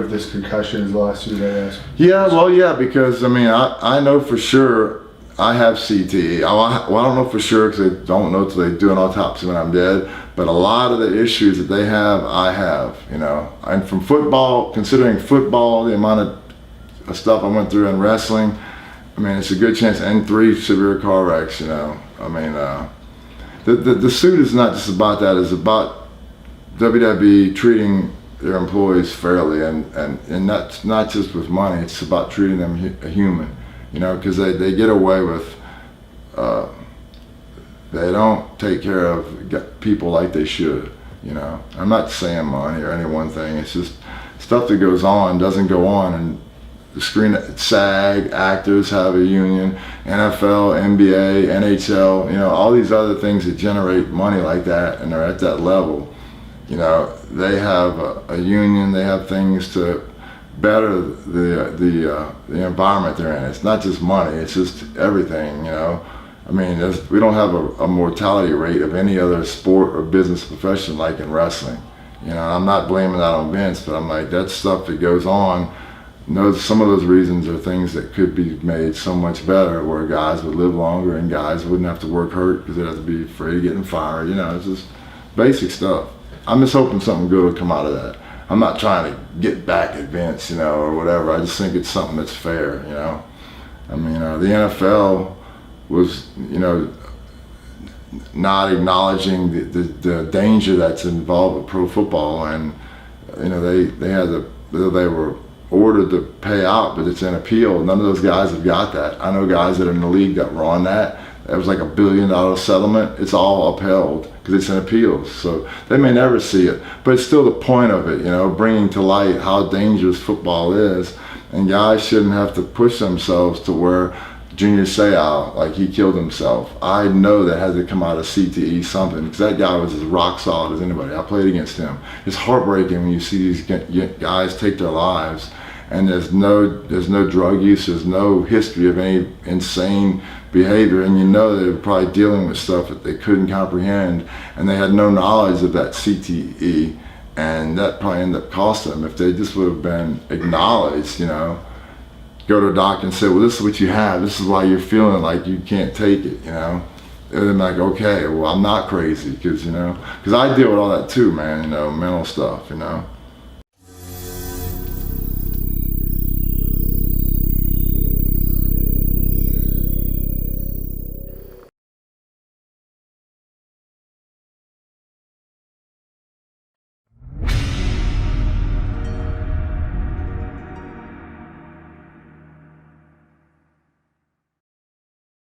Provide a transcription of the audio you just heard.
with this concussions lawsuit, I guess? Yeah, well, yeah, because I mean, I know for sure I have CTE. Well, I don't know for sure because they don't know till they do an autopsy when I'm dead. But a lot of the issues that they have, I have, you know. And from football, considering football, the amount of stuff I went through in wrestling, I mean, it's a good chance. And 3 severe car wrecks, you know. I mean, the suit is not just about that. It's about WWE treating their employees fairly, and not just with money. It's about treating them human, you know, because they get away with. They don't take care of people like they should, you know. I'm not saying money or any one thing. It's just stuff that goes on doesn't go on. And the screen, SAG, actors have a union, NFL, NBA, NHL, you know, all these other things that generate money like that, and they're at that level. You know, they have a union. They have things to better the environment they're in. It's not just money. It's just everything, you know. I mean, we don't have a mortality rate of any other sport or business profession like in wrestling. You know, I'm not blaming that on Vince, but I'm like, that stuff that goes on, some of those reasons are things that could be made so much better, where guys would live longer and guys wouldn't have to work hurt because they'd have to be afraid of getting fired. You know, it's just basic stuff. I'm just hoping something good will come out of that. I'm not trying to get back at Vince, you know, or whatever. I just think it's something that's fair, you know. I mean, the NFL was, you know, not acknowledging the danger that's involved with pro football, and you know they were ordered to pay out, but it's an appeal. None of those guys have got that. I know guys that are in the league that were on that. That was like $1 billion settlement. It's all upheld because it's an appeal, so they may never see it. But it's still the point of it, you know, bringing to light how dangerous football is, and guys shouldn't have to push themselves to where Junior Seau, like he killed himself. I know that had to come out of CTE something, because that guy was as rock solid as anybody. I played against him. It's heartbreaking when you see these guys take their lives, and there's no drug use, there's no history of any insane behavior, and you know they were probably dealing with stuff that they couldn't comprehend, and they had no knowledge of that CTE, and that probably ended up costing them. If they just would have been acknowledged, you know, go to a doctor and say, well, this is what you have, this is why you're feeling like you can't take it, you know. And they're like, okay, well, I'm not crazy, because, you know, because I deal with all that too, man, you know, mental stuff, you know.